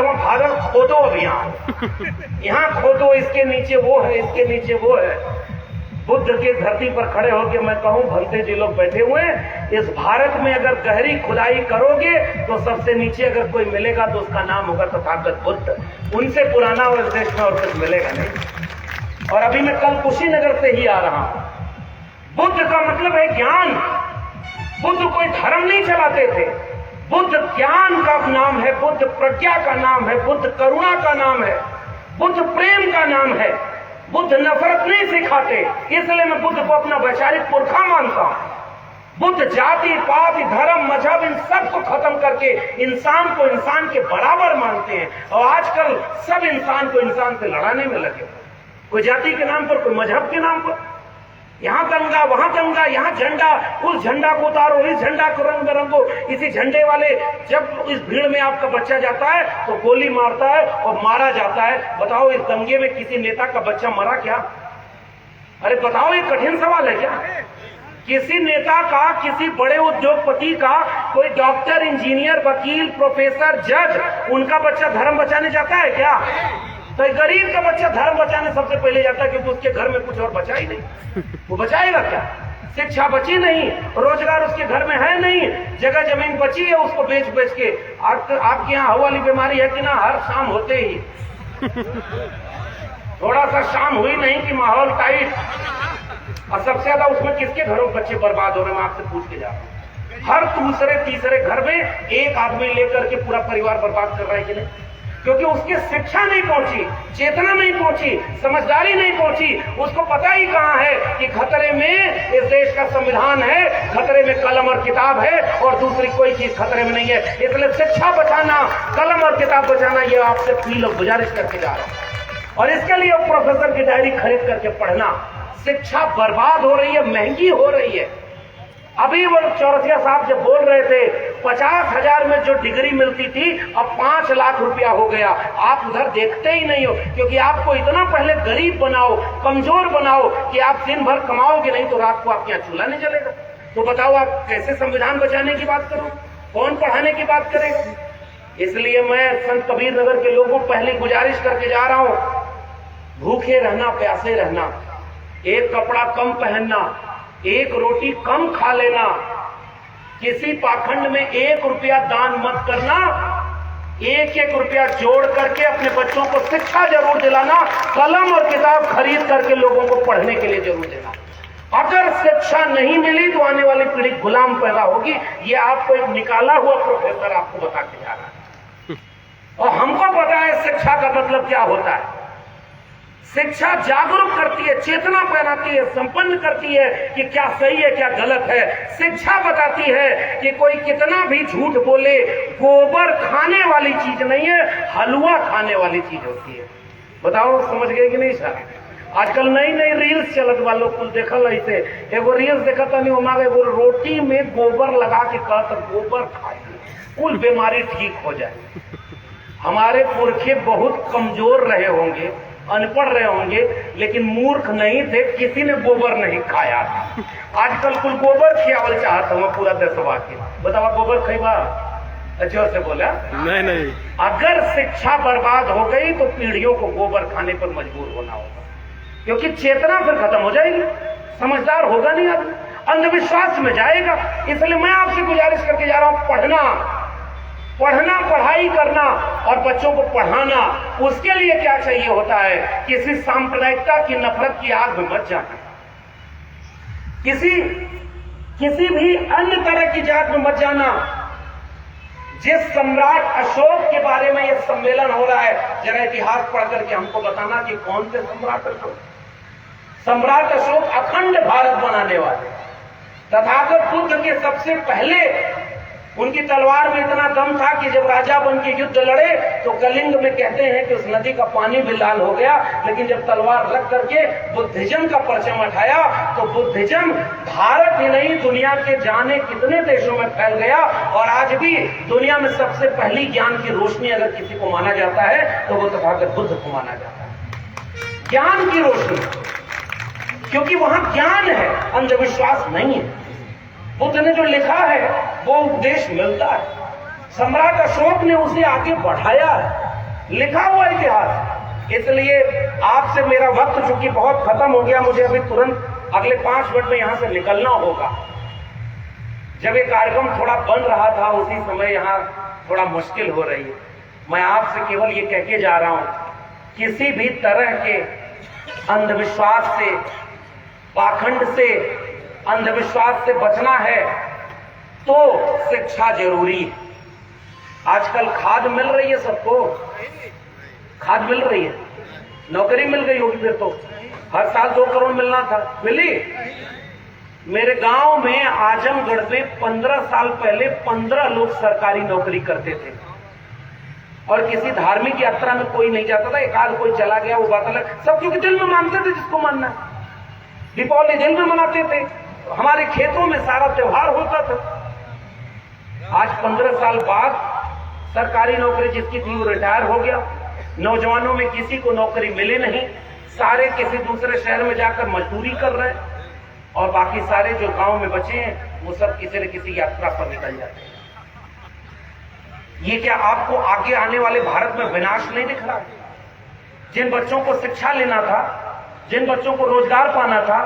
वहाँ भारत खोदो अभियान, यहाँ खोदो, इसके नीचे वो है, इसके नीचे वो है। बुद्ध की धरती पर खड़े होकर मैं कहूं, भंते जी लोग बैठे हुए हैं, इस भारत में अगर गहरी खुदाई करोगे तो सबसे नीचे अगर कोई मिलेगा तो उसका नाम होगा तथागत बुद्ध। उनसे पुराना और इस देश में और कुछ मिलेगा नहीं। और अभी मैं कल कुशीनगर से ही आ रहा हूं। बुद्ध का मतलब है ज्ञान। बुद्ध कोई धर्म नहीं चलाते थे, बुद्ध ज्ञान का नाम है, बुद्ध प्रज्ञा का नाम है, बुद्ध करुणा का नाम है, बुद्ध प्रेम का नाम है। बुद्ध नफरत नहीं सिखाते, इसलिए मैं बुद्ध को अपना वैचारिक पुरखा मानता हूं। बुद्ध जाति पात धर्म मजहब इन सब को खत्म करके इंसान को इंसान के बराबर मानते हैं। और आजकल सब इंसान को इंसान से लड़ाने में लगे, कोई जाति के नाम पर, कोई मजहब के नाम पर, यहाँ दंगा वहां दंगा, यहाँ झंडा, उस झंडा को उतारो, इस झंडा को रंग बिरंगो। इसी झंडे वाले जब इस भीड़ में आपका बच्चा जाता है तो गोली मारता है और मारा जाता है। बताओ इस दंगे में किसी नेता का बच्चा मरा क्या? अरे बताओ, ये कठिन सवाल है क्या? किसी नेता का, किसी बड़े उद्योगपति का, कोई डॉक्टर, इंजीनियर, वकील, प्रोफेसर, जज, उनका बच्चा धर्म बचाने जाता है क्या? तो गरीब का बच्चा धर्म बचाने सबसे पहले जाता है, क्योंकि उसके घर में कुछ और बचा ही नहीं। वो बचाएगा क्या? शिक्षा बची नहीं, रोजगार उसके घर में है नहीं, जगह जमीन बची है उसको बेच बेच के। आपके यहाँ हवा वाली बीमारी है कि ना? हर शाम होते ही थोड़ा सा शाम हुई नहीं कि माहौल टाइट। और सबसे ज्यादा उसमें किसके घरों बच्चे बर्बाद हो रहे हैं? मैं आपसे पूछ के जा रहा हूँ। हर दूसरे तीसरे घर में एक आदमी लेकर के पूरा परिवार बर्बाद कर रहा है कि नहीं? क्योंकि उसकी शिक्षा नहीं पहुंची, चेतना नहीं पहुंची, समझदारी नहीं पहुंची। उसको पता ही कहां है कि खतरे में इस देश का संविधान है, खतरे में कलम और किताब है, और दूसरी कोई चीज खतरे में नहीं है। इसलिए शिक्षा बचाना, कलम और किताब बचाना, ये आपसे फील और गुजारिश करके जा रहा हूं। और इसके लिए प्रोफेसर की डायरी खरीद करके पढ़ना। शिक्षा बर्बाद हो रही है, महंगी हो रही है। अभी वो चौरसिया साहब जब बोल रहे थे 50,000 में जो डिग्री मिलती थी अब 5 लाख रुपया हो गया। आप उधर देखते ही नहीं हो, क्योंकि आपको इतना पहले गरीब बनाओ, कमजोर बनाओ कि आप दिन भर कमाओगे नहीं तो रात को आपके यहाँ चूल्हा नहीं जलेगा। तो बताओ आप कैसे संविधान बचाने की बात करो? कौन पढ़ाने की बात करेगा? इसलिए मैं संत कबीर नगर के लोगों को पहली गुजारिश करके जा रहा हूं, भूखे रहना, प्यासे रहना, एक कपड़ा कम पहनना, एक रोटी कम खा लेना, किसी पाखंड में 1 रुपया दान मत करना, 1-1 रुपया जोड़ करके अपने बच्चों को शिक्षा जरूर दिलाना, कलम और किताब खरीद करके लोगों को पढ़ने के लिए जरूर देना। अगर शिक्षा नहीं मिली तो आने वाली पीढ़ी गुलाम पैदा होगी। ये आपको एक निकाला हुआ प्रोफेसर आपको बता के जा रहा है, और हमको पता है शिक्षा का मतलब क्या होता है। शिक्षा जागरूक करती है, चेतना बनाती है, संपन्न करती है कि क्या सही है क्या गलत है। शिक्षा बताती है कि कोई कितना भी झूठ बोले, गोबर खाने वाली चीज नहीं है, हलवा खाने वाली चीज होती है। बताओ समझ गए कि नहीं सर? आजकल नई नई रील्स चलत वालों कुल देखल ऐसे एगो रील्स देखत नहीं, हमारे एगो रोटी में गोबर लगा के कहत गोबर खाए कुल बीमारी ठीक हो जाए। हमारे पुरखे बहुत कमजोर रहे होंगे, अनपढ़ रहे होंगे, लेकिन मूर्ख नहीं थे, किसी ने गोबर नहीं खाया था। आजकल कुल गोबर खियावल चाहता हूँ पूरा देशवा के। बताओ गोबर खैबा? अच्छा से बोला नहीं। अगर शिक्षा बर्बाद हो गई तो पीढ़ियों को गोबर खाने पर मजबूर होना होगा, क्योंकि चेतना फिर खत्म हो जाएगी, समझदार होगा नहीं आदमी, अंधविश्वास में जाएगा। इसलिए मैं आपसे गुजारिश करके जा रहा हूँ, पढ़ना, पढ़ाई करना और बच्चों को पढ़ाना। उसके लिए क्या चाहिए होता है? किसी सांप्रदायिकता की नफरत की आग में मत जाना, किसी भी अन्य तरह की जात में मत जाना। जिस सम्राट अशोक के बारे में यह सम्मेलन हो रहा है, जरा इतिहास पढ़ करके हमको बताना कि कौन थे सम्राट अशोक। सम्राट अशोक अखंड भारत बनाने वाले, तथागत बुद्ध के सबसे पहले उनकी तलवार में इतना दम था कि जब राजा बन के युद्ध लड़े तो कलिंग में कहते हैं कि उस नदी का पानी भी लाल हो गया। लेकिन जब तलवार रख करके बुद्धिज्म का परचम उठाया तो बुद्धिज्म भारत ही नहीं दुनिया के जाने कितने देशों में फैल गया। और आज भी दुनिया में सबसे पहली ज्ञान की रोशनी अगर किसी को माना जाता है तो वो तथागत बुद्ध को माना जाता है। ज्ञान की रोशनी, क्योंकि वहां ज्ञान है, अंधविश्वास नहीं है। बुद्ध ने जो लिखा है वो उपदेश मिलता है। सम्राट अशोक ने उसे आगे बढ़ाया है। लिखा हुआ इतिहास। इसलिए आपसे मेरा वक्त चूंकि बहुत खत्म हो गया, मुझे अभी तुरंत अगले 5 मिनट में यहां से निकलना होगा। जब ये कार्यक्रम थोड़ा बन रहा था उसी समय यहां थोड़ा मुश्किल हो रही है। मैं आपसे केवल ये कह के जा रहा हूं, किसी भी तरह के अंधविश्वास से, पाखंड से, अंधविश्वास से बचना है तो शिक्षा जरूरी है। आजकल खाद मिल रही है सबको, खाद मिल रही है, नौकरी मिल गई होगी, फिर तो हर साल 2 करोड़ मिलना था, मिली। मेरे गांव में आजमगढ़ में 15 साल पहले 15 लोग सरकारी नौकरी करते थे और किसी धार्मिक यात्रा में कोई नहीं जाता था। एक आध कोई चला गया, वो बात अलग, सब क्योंकि दिल में मानते थे जिसको मानना है। दीपावली दिल में मनाते थे, हमारे खेतों में सारा त्योहार होता था। आज 15 साल बाद सरकारी नौकरी जिसकी थी वो रिटायर हो गया। नौजवानों में किसी को नौकरी मिले नहीं, सारे किसी दूसरे शहर में जाकर मजदूरी कर रहे हैं और बाकी सारे जो गांव में बचे हैं वो सब किसी न किसी यात्रा पर निकल जाते हैं। ये क्या आपको आगे आने वाले भारत में विनाश नहीं दिख रहा? जिन बच्चों को शिक्षा लेना था, जिन बच्चों को रोजगार पाना था,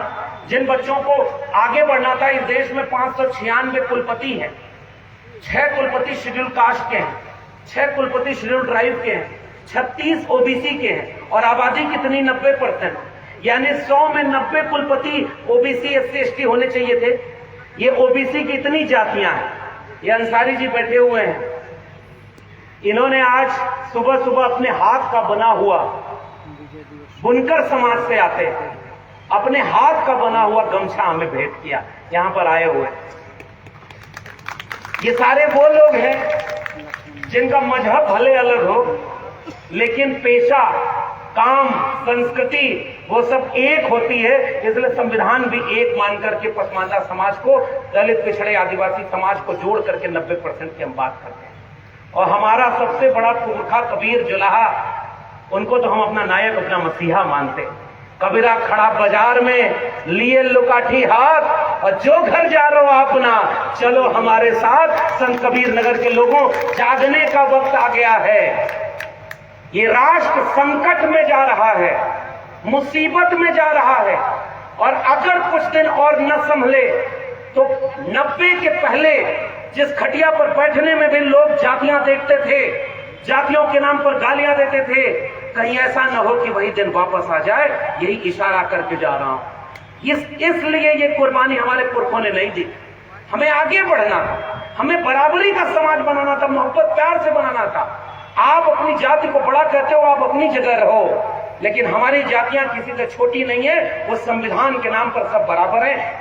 जिन बच्चों को आगे बढ़ना था, इस देश में 596 कुलपति हैं। 6 कुलपति शेड्यूल कास्ट के हैं, 6 कुलपति शेड्यूल ट्राइब के हैं, 36 ओबीसी के हैं और आबादी कितनी 90%, यानी 100 में 90 कुलपति ओबीसी SC ST होने चाहिए थे। ये ओबीसी की इतनी जातियां हैं। ये अंसारी जी बैठे हुए हैं, इन्होंने आज सुबह सुबह अपने हाथ का बना हुआ, बुनकर समाज से आते हैं, अपने हाथ का बना हुआ गमछा हमें भेंट किया यहां पर आए हुए। ये सारे वो लोग हैं जिनका मजहब भले अलग हो लेकिन पेशा, काम, संस्कृति वो सब एक होती है। इसलिए संविधान भी एक मान करके पसमानदा समाज को, दलित, पिछड़े, आदिवासी समाज को जोड़ करके 90% की हम बात करते हैं। और हमारा सबसे बड़ा पुरखा कबीर जुलाहा, उनको तो हम अपना नायक, अपना मसीहा मानते। कबीरा खड़ा बाजार में लिए लुकाठी हाथ और जो घर जा रहे हो अपना, चलो हमारे साथ। संत कबीर नगर के लोगों, जागने का वक्त आ गया है। ये राष्ट्र संकट में जा रहा है, मुसीबत में जा रहा है और अगर कुछ दिन और न संभले तो 90 के पहले जिस खटिया पर बैठने में भी लोग जातियां देखते थे, जातियों के नाम पर गालियां देते थे, कहीं ऐसा न हो कि वही दिन वापस आ जाए। यही इशारा करके जा रहा हूं। इसलिए ये कुर्बानी हमारे पुरखों ने नहीं दी। हमें आगे बढ़ना था, हमें बराबरी का समाज बनाना था, मोहब्बत प्यार से बनाना था। आप अपनी जाति को बड़ा कहते हो, आप अपनी जगह रहो, लेकिन हमारी जातियां किसी से छोटी नहीं है। वो संविधान के नाम पर सब बराबर है।